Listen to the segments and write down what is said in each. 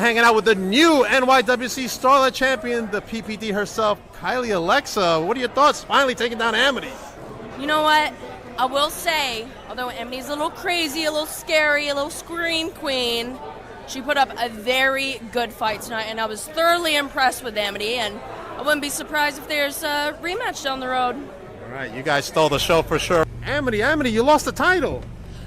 hanging out with the new NYWC Starlet Champion, the PPD herself, Kylie Alexa. What are your thoughts finally taking down Amity? You know what? I will say, although Amity's a little crazy, a little scary, a little scream queen, she put up a very good fight tonight, and I was thoroughly impressed with Amity, and I wouldn't be surprised if there's a rematch down the road. All right, you guys stole the show for sure. Amity, you lost the title.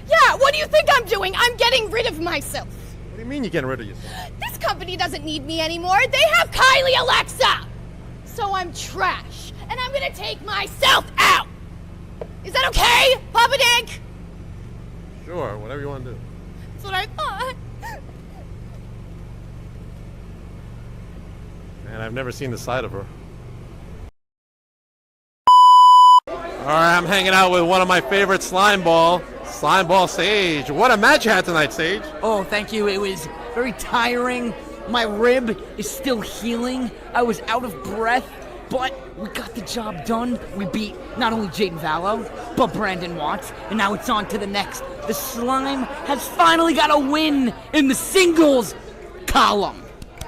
Yeah, what do you think I'm doing? I'm getting rid of myself. What do you mean you're getting rid of yourself? This company doesn't need me anymore. They have Kylie Alexa. So I'm trash, and I'm gonna take myself out. Is that okay, Papa Dink? Sure, whatever you want to do. That's what I thought. Man, I've never seen the side of her. All right, I'm hanging out with one of my favorite Slime Ball Sage. What a match you had tonight, Sage. Oh, thank you. It was very tiring. My rib is still healing. I was out of breath, but we got the job done. We beat not only Jaden Vallow, but Brandon Watts, and now it's on to the next. The Slime has finally got a win in the singles column.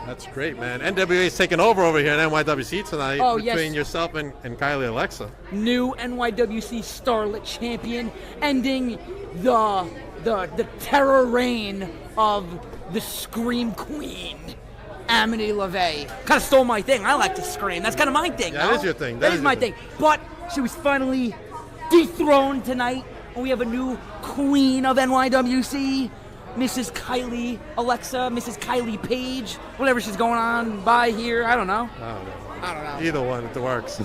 That's great, man. NWA's taking over here in NYWC tonight between yourself and Kylie Alexa. New NYWC Starlet Champion, ending the terror reign of the Scream Queen, Amity LaVey. Kind of stole my thing. I like to scream. That's kind of my thing. That is your thing. That is my thing. But she was finally dethroned tonight, and we have a new queen of NYWC. Mrs. Kylie Alexa, Mrs. Kylie Page, whatever she's going on by here. I don't know. I don't know. Either one, it works.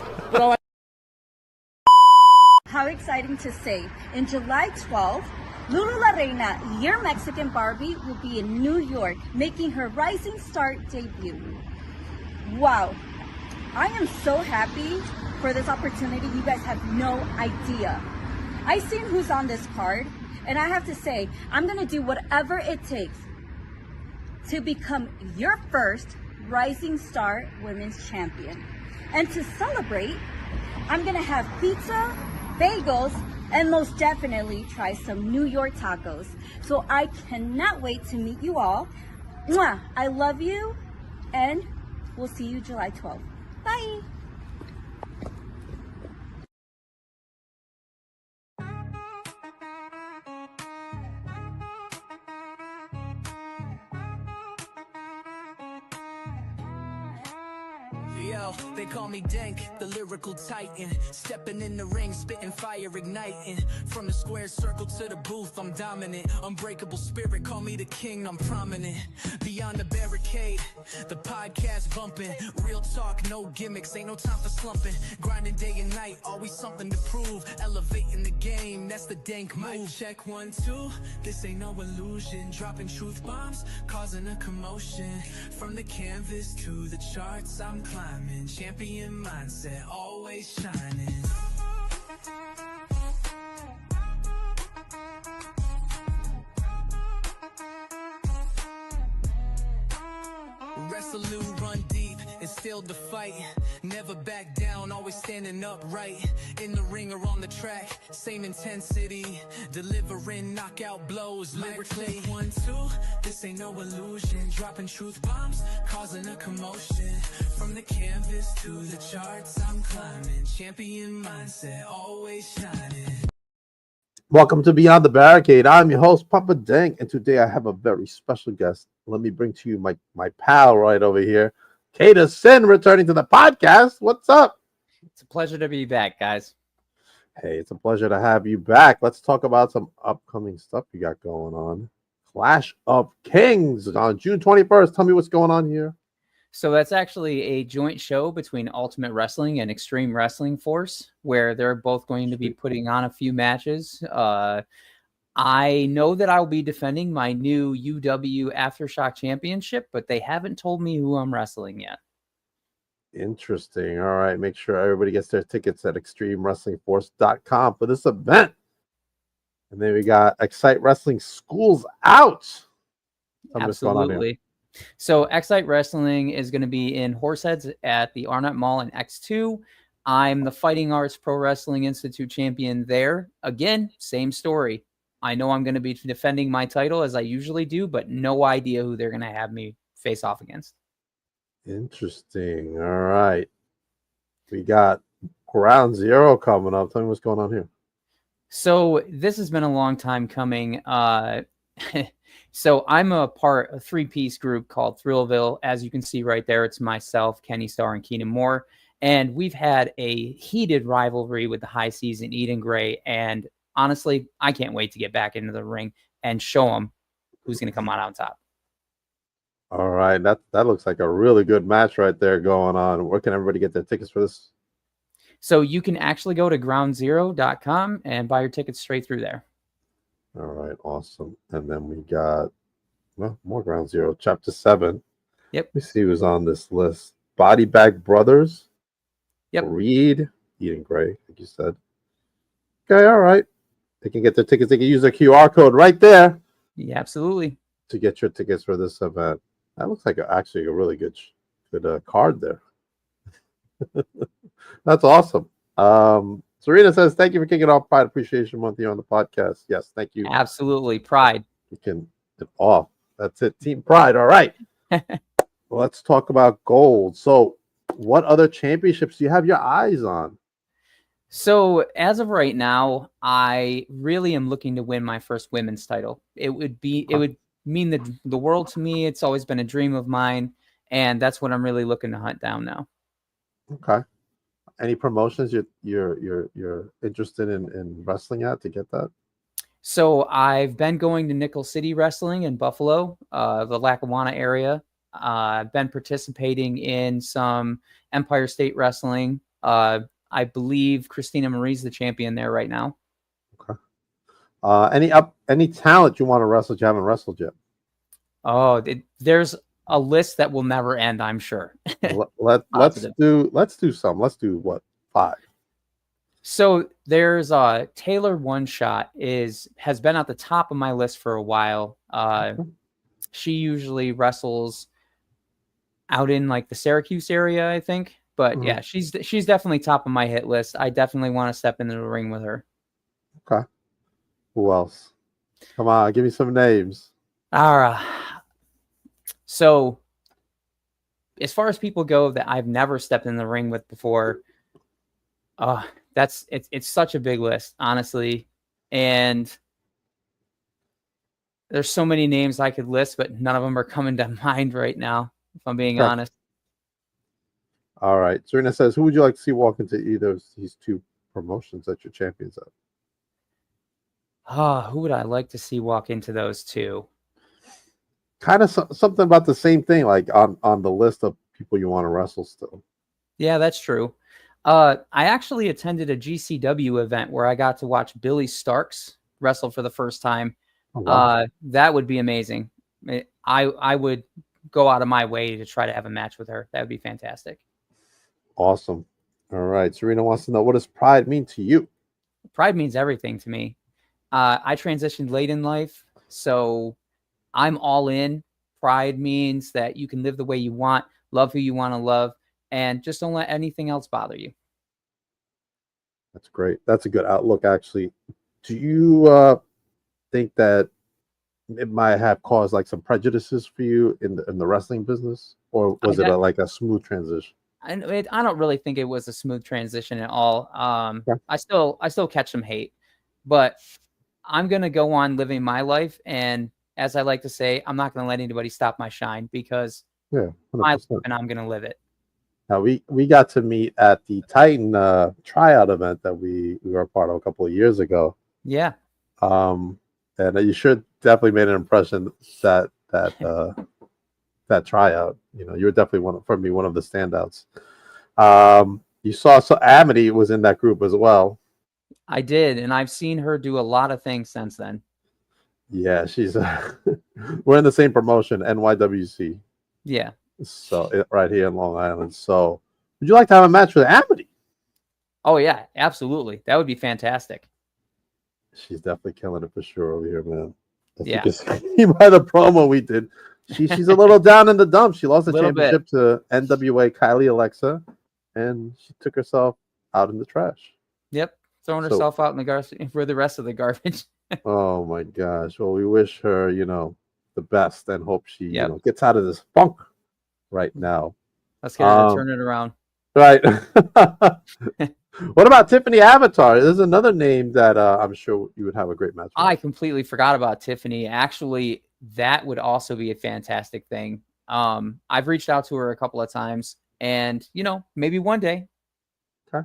How exciting to say. In July 12th, Lulu La Reina, your Mexican Barbie, will be in New York, making her Rising Star debut. Wow. I am so happy for this opportunity. You guys have no idea. I seen who's on this card. And I have to say, I'm going to do whatever it takes to become your first Rising Star Women's Champion. And to celebrate, I'm going to have pizza, bagels, and most definitely try some New York tacos. So I cannot wait to meet you all. Mwah! I love you, and we'll see you July 12th. Bye! They call me Dank, the lyrical titan. Stepping in the ring, spitting fire, igniting. From the square circle to the booth, I'm dominant. Unbreakable spirit, call me the king, I'm prominent. Beyond the barricade, the podcast bumping. Real talk, no gimmicks, ain't no time for slumping. Grinding day and night, always something to prove. Elevating the game, that's the Dank move. Check 1, 2, this ain't no illusion. Dropping truth bombs, causing a commotion. From the canvas to the charts, I'm climbing. Champion mindset, always shining. Resolute, run deep, instilled the fight. Never back down, always standing upright. In the ring or on the track, same intensity. Delivering knockout blows lyrically. 1, 2, this ain't no illusion. Dropping truth bombs, causing a commotion. From the canvas to the charts, I'm climbing. Champion mindset, always shining. Welcome to Beyond the Barricade. I'm your host, Papa Dank, and today I have a very special guest. Let me bring to you my pal right over here, Kayda Sin, returning to the podcast. What's up? It's a pleasure to be back, guys. Hey, it's a pleasure to have you back. Let's talk about some upcoming stuff you got going on. Clash of Kings on June 21st. Tell me what's going on here. So that's actually a joint show between Ultimate Wrestling and Extreme Wrestling Force, where they're both going to be putting on a few matches. I know that I'll be defending my new UW Aftershock Championship, but they haven't told me who I'm wrestling yet. Interesting. All right. Make sure everybody gets their tickets at extremewrestlingforce.com for this event. And then we got Excite Wrestling Schools Out. Tell me what's going on here. So Excite Wrestling is going to be in Horseheads at the Arnott Mall in X2. I'm the Fighting Arts Pro Wrestling Institute champion there. Again, same story. I know I'm going to be defending my title as I usually do, but no idea who they're going to have me face off against. Interesting. All right. We got Ground Zero coming up. Tell me what's going on here. So this has been a long time coming. So I'm a part of a 3-piece group called Thrillville. As you can see right there, it's myself, Kenny Starr, and Keenan Moore. And we've had a heated rivalry with the High Seas and Eden Gray. And honestly, I can't wait to get back into the ring and show them who's going to come out on top. All right. That looks like a really good match right there going on. Where can everybody get their tickets for this? So you can actually go to groundzero.com and buy your tickets straight through there. All right. Awesome. And then we got, well, more Ground Zero. Chapter 7. Yep. Let me see who's on this list. Body Bag Brothers. Yep. Reed. Eden Gray, like you said. Okay. All right. They can get their tickets. They can use their QR code right there. Yeah, absolutely. To get your tickets for this event. That looks like actually a really good card there. That's awesome. Serena says, thank you for kicking off Pride Appreciation Month here on the podcast. Yes, thank you. Absolutely. Pride. You can off. That's it. Team Pride. All right. Let's talk about gold. So what other championships do you have your eyes on? So as of right now, I really am looking to win my first women's title. It would mean the world to me. It's always been a dream of mine, and that's what I'm really looking to hunt down now. Okay. Any promotions you're interested in wrestling at to get that? So I've been going to Nickel City Wrestling in Buffalo, the Lackawanna area. I've been participating in some Empire State Wrestling. I believe Christina Marie's the champion there right now. Okay. Any talent you want to wrestle that you haven't wrestled yet? Oh, there's a list that will never end, I'm sure. Let's do some. Let's do what? 5. So there's Taylor One Shot has been at the top of my list for a while. She usually wrestles out in like the Syracuse area, I think. But yeah, she's definitely top of my hit list. I definitely want to step into the ring with her. Okay. Who else? Come on, give me some names. So as far as people go that I've never stepped in the ring with before, it's such a big list, honestly. And there's so many names I could list, but none of them are coming to mind right now, if I'm being honest. All right. Serena says, who would you like to see walk into either of these 2 promotions that you're champions of? Who would I like to see walk into those 2? Kind of something about the same thing, like on the list of people you want to wrestle still. Yeah, that's true. I actually attended a GCW event where I got to watch Billy Starks wrestle for the first time. Oh, wow. That would be amazing. I would go out of my way to try to have a match with her. That would be fantastic. Awesome. All right. Serena wants to know, what does pride mean to you? Pride means everything to me. I transitioned late in life, so I'm all in. Pride means that you can live the way you want, love who you want to love, and just don't let anything else bother you. That's great. That's a good outlook, actually. Do you think that it might have caused like some prejudices for you in the wrestling business, or was it like a smooth transition? I don't really think it was a smooth transition at all. Okay. I still catch some hate, but I'm gonna go on living my life, and as I like to say, I'm not gonna let anybody stop my shine, because Yeah, 100%. my life and I'm gonna live it. Now we got to meet at the Titan tryout event that we were a part of a couple of years ago. Yeah. And you sure definitely made an impression that tryout. You know, you were definitely one of the standouts. You saw Amity was in that group as well. I did, and I've seen her do a lot of things since then. Yeah, she's we're in the same promotion, NYWC. Yeah. So right here in Long Island. So would you like to have a match with Amity? Oh yeah, absolutely. That would be fantastic. She's definitely killing it for sure over here, man. Yeah. You can see by the promo we did. She's a little down in the dumps. She lost the championship to NWA Kylie Alexa, and she took herself out in the trash. Yep. Throwing herself out in the garbage for the rest of the garbage. Oh my gosh. Well, we wish her, the the best and hope she Yep. gets out of this funk right now. Let's get her to turn it around. Right. What about Tiffany Avatar? There's another name that I'm sure you would have a great match with. I completely forgot about Tiffany. Actually, that would also be a fantastic thing. I've reached out to her a couple of times, and maybe one day. Okay.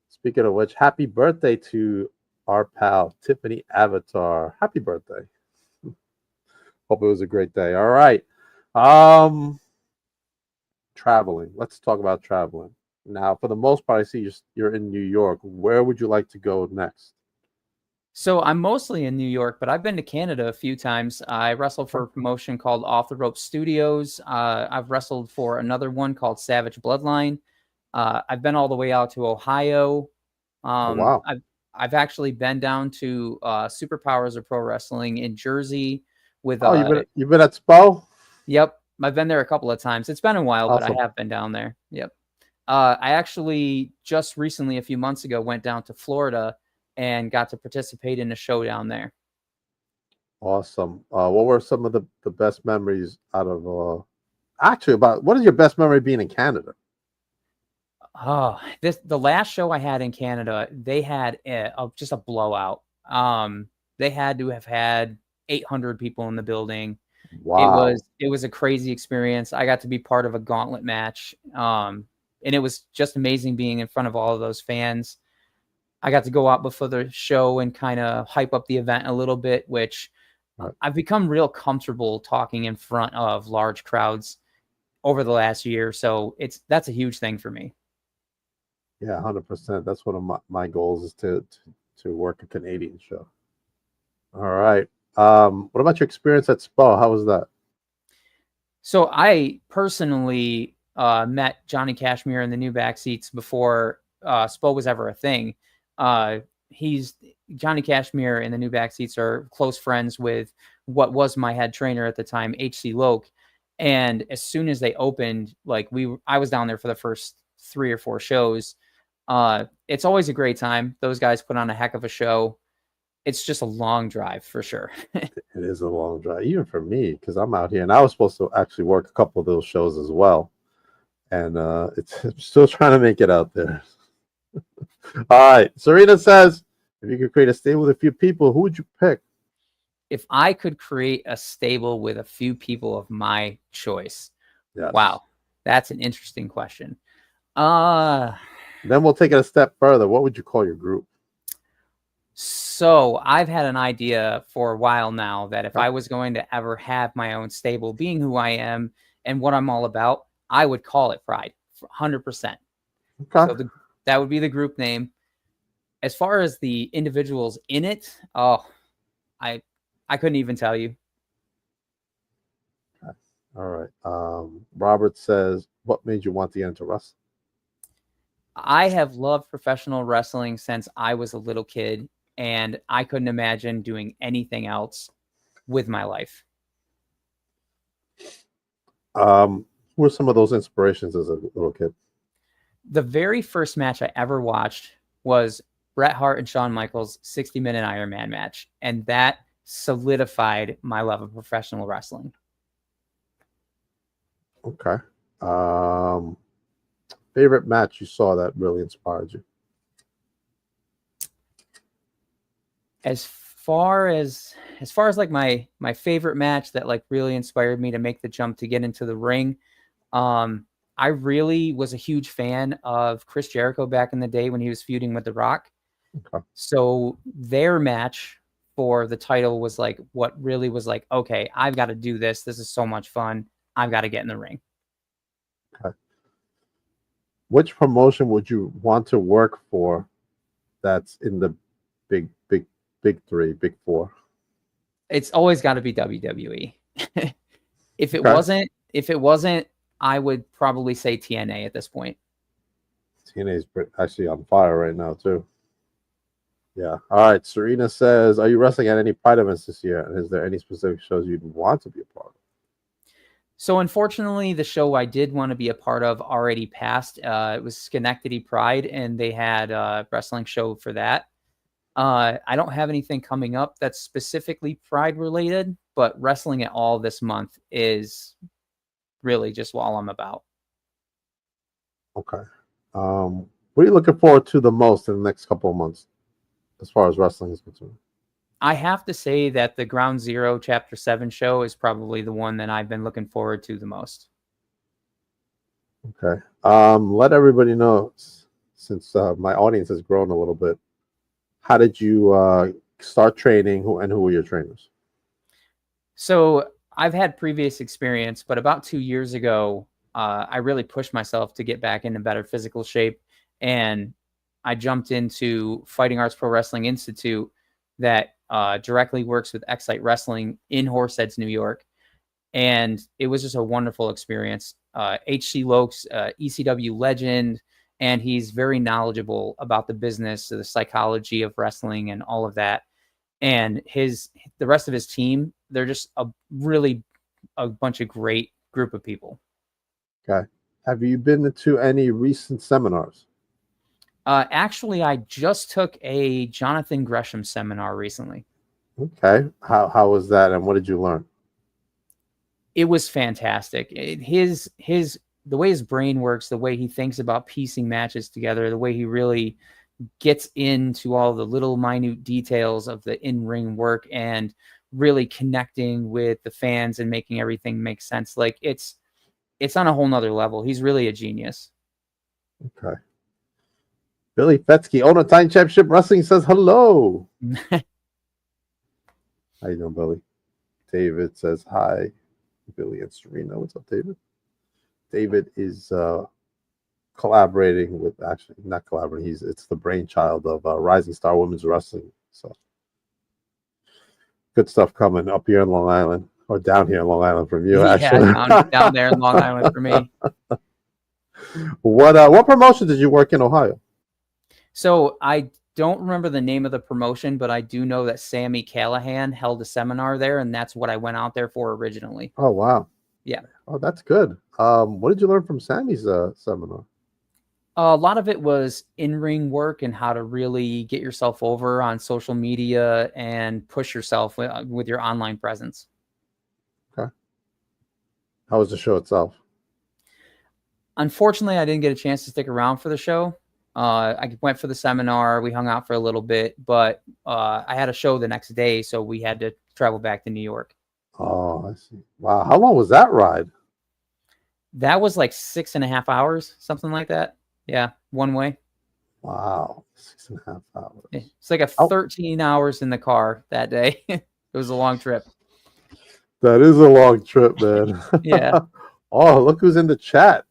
Speaking of which, happy birthday to our pal Tiffany Avatar. Happy birthday. Hope it was a great day. All right. Traveling. Let's talk about traveling. Now, for the most part, I see you're in New York. Where would you like to go next? So I'm mostly in New York, but I've been to Canada a few times. I wrestled for a promotion called Off the Rope Studios. I've wrestled for another one called Savage Bloodline. I've been all the way out to Ohio. Wow. I've actually been down to Superpowers of Pro Wrestling in Jersey with. You've been at SPO? Yep, I've been there a couple of times. It's been a while, Awesome. but I have been down there. Yep. I actually just recently, a few months ago, went down to Florida and got to participate in a show down there. Awesome. What were some of the best memories out of what is your best memory being in Canada? Oh, the last show I had in Canada, they had just a blowout. They had to have had 800 people in the building. Wow. It was a crazy experience. I got to be part of a gauntlet match. And it was just amazing being in front of all of those fans. I got to go out before the show and kind of hype up the event a little bit, which I've become real comfortable talking in front of large crowds over the last year. So that's a huge thing for me. Yeah, 100%. That's one of my goals is to work a Canadian show. All right. What about your experience at SPA? How was that? So I personally met Johnny Cashmere in the new backseats before SPA was ever a thing. Johnny Cashmere and the new backseats are close friends with what was my head trainer at the time, HC Loke. And as soon as they opened, I was down there for the first 3 or 4 shows. It's always a great time. Those guys put on a heck of a show. It's just a long drive for sure. It is a long drive, even for me, because I'm out here and I was supposed to actually work a couple of those shows as well. And I'm still trying to make it out there. All right. Serena says, if you could create a stable with a few people, who would you pick? If I could create a stable with a few people of my choice. Yes. Wow. That's an interesting question. Then we'll take it a step further. What would you call your group? So I've had an idea for a while now that if I was going to ever have my own stable, being who I am and what I'm all about, I would call it Pride, 100%. Okay. So that would be the group name. As far as the individuals in it, I couldn't even tell you. Okay. All right. Robert says, what made you want to get into wrestling? I have loved professional wrestling since I was a little kid, and I couldn't imagine doing anything else with my life. Who were some of those inspirations as a little kid? The very first match I ever watched was Bret Hart and Shawn Michaels' 60-minute Iron Man match, and that solidified my love of professional wrestling. Okay. Favorite match you saw that really inspired you? As far as like my favorite match that like really inspired me to make the jump to get into the ring, I really was a huge fan of Chris Jericho back in the day when he was feuding with The Rock. Okay. So their match for the title was like what really was like, okay, I've got to do this. This is so much fun. I've got to get in the ring. Okay. Which promotion would you want to work for that's in the big three, big four? It's always got to be WWE. If it wasn't, I would probably say TNA at this point. TNA is actually on fire right now too. Yeah. All right. Serena says, are you wrestling at any Pride events this year? And is there any specific shows you'd want to be a part of? So unfortunately, the show I did want to be a part of already passed. It was Schenectady Pride, and they had a wrestling show for that. I don't have anything coming up that's specifically Pride related, but wrestling at all this month is really just all I'm about. Okay. What are you looking forward to the most in the next couple of months, as far as wrestling is concerned? I have to say that the Ground Zero Chapter 7 show is probably the one that I've been looking forward to the most. Okay. Let everybody know, since my audience has grown a little bit, how did you start training? Who were your trainers? So I've had previous experience, but about 2 years ago, I really pushed myself to get back into better physical shape. And I jumped into Fighting Arts Pro Wrestling Institute that directly works with Excite Wrestling in Horseheads, New York. And it was just a wonderful experience. H.C. Lokes, ECW legend, and he's very knowledgeable about the business, the psychology of wrestling and all of that. And the rest of his team, they're just a bunch of great group of people. Okay. Have you been to any recent seminars? Actually, I just took a Jonathan Gresham seminar recently. Okay. How was that, and what did you learn? It was fantastic. The way his brain works, the way he thinks about piecing matches together, the way he really gets into all the little minute details of the in-ring work and really connecting with the fans and making everything make sense. Like it's on a whole nother level. He's really a genius. Okay. Billy Fetsky, owner of Time Championship Wrestling, says hello. How you doing, Billy? David says hi. Billy and Serena. What's up, David? David is collaborating with, actually not collaborating, it's the brainchild of Rising Star Women's Wrestling. So good stuff coming up here in Long Island, or down here in Long Island from you, actually. Down there in Long Island for me. What promotion did you work in Ohio? So I don't remember the name of the promotion, but I do know that Sammy Callahan held a seminar there, and that's what I went out there for originally. Oh, wow. Yeah. Oh, that's good. What did you learn from Sammy's seminar? A lot of it was in-ring work and how to really get yourself over on social media and push yourself with your online presence. Okay. How was the show itself? Unfortunately, I didn't get a chance to stick around for the show. I went for the seminar. We hung out for a little bit, but I had a show the next day, so we had to travel back to New York. Oh, I see. Wow. How long was that ride? That was like 6.5 hours, something like that. Yeah, one way. Wow. 6.5 hours. It's like 13 hours in the car that day. It was a long trip. That is a long trip, man. Yeah. Oh, look who's in the chat.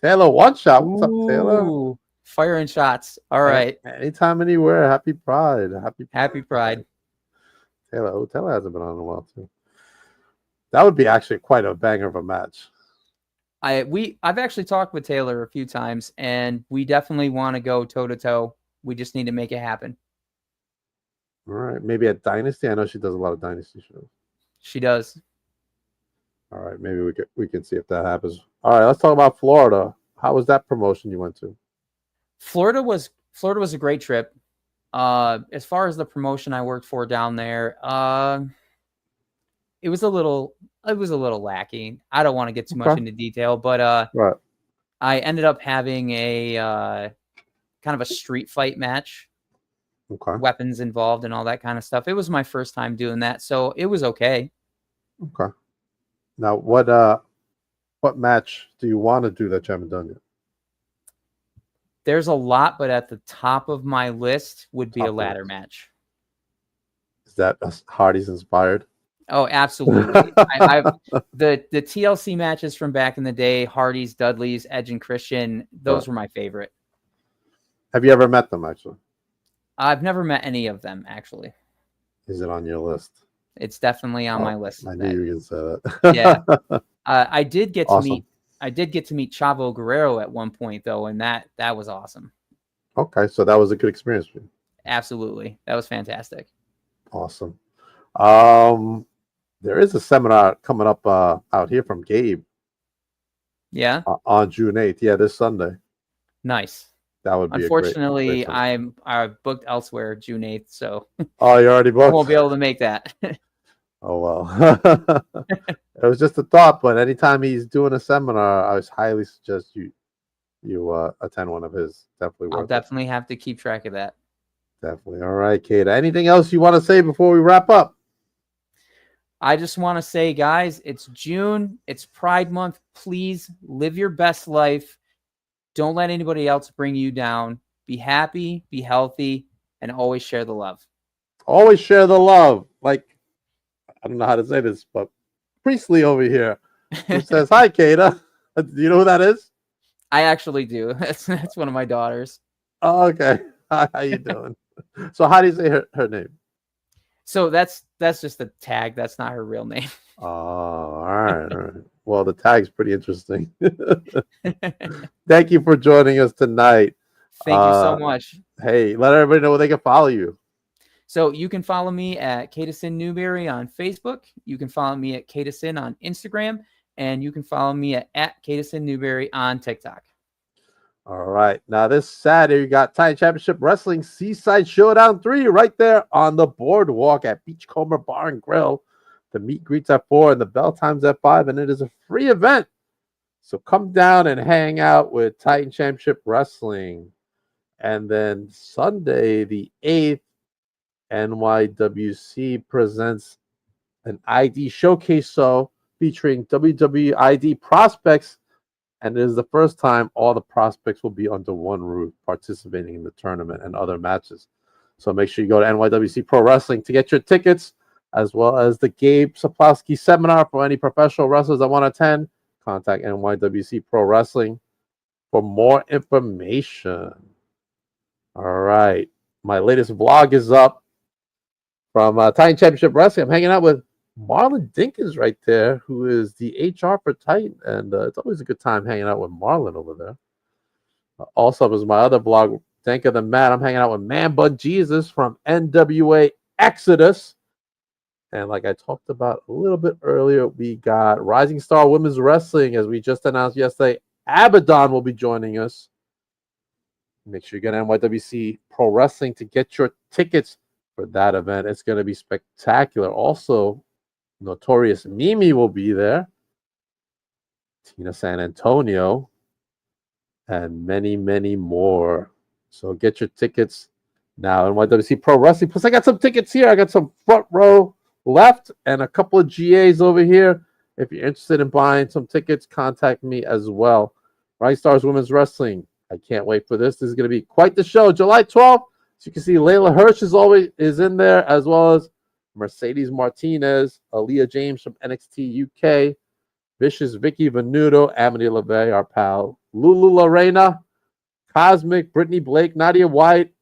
Taylor One Shot. What's up, Taylor? Firing shots. All right. Anytime, anywhere. Happy Pride. Happy Pride. Taylor hasn't been on in a while, too. That would be actually quite a banger of a match. I've actually talked with Taylor a few times, and we definitely want to go toe to toe. We just need to make it happen. All right, maybe at Dynasty. I know she does a lot of Dynasty shows. She does. All right, maybe we can see if that happens. All right, let's talk about Florida. How was that promotion you went to? Florida was a great trip. As far as the promotion I worked for down there, it was a little lacking. I don't want to get too much into detail, but right. I ended up having a kind of a street fight match. Okay. Weapons involved and all that kind of stuff. It was my first time doing that, so it was okay. Okay. Now, what match do you want to do that you haven't done yet? There's a lot, but at the top of my list would be a ladder match. Is that Hardy's inspired? Oh, absolutely. The TLC matches from back in the day, Hardy's, Dudley's, Edge, and Christian, those were my favorite. Have you ever met them, actually? I've never met any of them, actually. Is it on your list? It's definitely on my list. I knew you were going to say that. Yeah. I did get to meet Chavo Guerrero at one point, though, and that was awesome. Okay, so that was a good experience for you. Absolutely. That was fantastic. Awesome. There is a seminar coming up out here from Gabe. Yeah? On June 8th. Yeah, this Sunday. Nice. That would be Unfortunately, a great I'm booked elsewhere June 8th, so Oh, you're already I booked? won't be able to make that. Oh, well. It was just a thought, but anytime he's doing a seminar, I highly suggest you attend one of his. Definitely I'll worth definitely have to keep track of that. it. Definitely. All right, Kayda. Anything else you want to say before we wrap up? I just want to say, guys, it's June. It's Pride Month. Please live your best life. Don't let anybody else bring you down. Be happy, be healthy, and always share the love. Always share the love. Like, I don't know how to say this, but Priestley over here, who says, "Hi, Kayda." Do you know who that is? I actually do. That's one of my daughters. Oh, okay. Hi, how you doing? So how do you say her name? So that's just a tag. That's not her real name. Oh, all right, all right. Well, the tag's pretty interesting. Thank you for joining us tonight. Thank you so much. Hey, let everybody know where they can follow you. So you can follow me at Kayda Newberry on Facebook. You can follow me at Kayda on Instagram, and you can follow me at Kayda Newberry on TikTok. All right. Now this Saturday, you got Titan Championship Wrestling Seaside Showdown 3 right there on the boardwalk at Beachcomber Bar and Grill. The meet greets at 4 and the bell time's at 5, and it is a free event. So come down and hang out with Titan Championship Wrestling. And then Sunday, the 8th, NYWC presents an ID showcase show featuring WWE ID prospects. And it is the first time all the prospects will be under one roof participating in the tournament and other matches. So make sure you go to NYWC Pro Wrestling to get your tickets, as well as the Gabe Soplowski seminar for any professional wrestlers that want to attend. Contact NYWC Pro Wrestling for more information. All right. My latest vlog is up from Titan Championship Wrestling. I'm hanging out with Marlon Dinkins right there, who is the HR for Titan, and it's always a good time hanging out with Marlon over there. Also, is my other blog, Dank of the Mat. I'm hanging out with Man Bun Jesus from NWA Exodus. And like I talked about a little bit earlier, we got Rising Star Women's Wrestling, as we just announced yesterday. Abaddon will be joining us. Make sure you get NYWC Pro Wrestling to get your tickets for that event. It's going to be spectacular. Also, Notorious Mimi will be there. Tina San Antonio. And many, many more. So get your tickets now. NYWC Pro Wrestling. Plus, I got some tickets here. I got some front row left and a couple of GAs over here. If you're interested in buying some tickets, contact me as well. Rising Stars Women's Wrestling. I can't wait for this. This is going to be quite the show. July 12th. So you can see Layla Hirsch is in there, as well as Mercedes Martinez, Aaliyah James from NXT UK, Vicious Vicky Venuto, Amity LeVay, our pal, Lulu Lorena, Cosmic, Brittany Blake, Nadia White,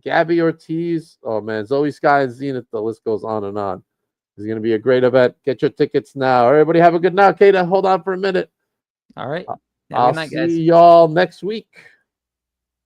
Gabby Ortiz. Oh, man, Zoe Sky and Zenith. The list goes on and on. It's going to be a great event. Get your tickets now. Everybody have a good night. Kayda, hold on for a minute. All right. I'll see y'all next week.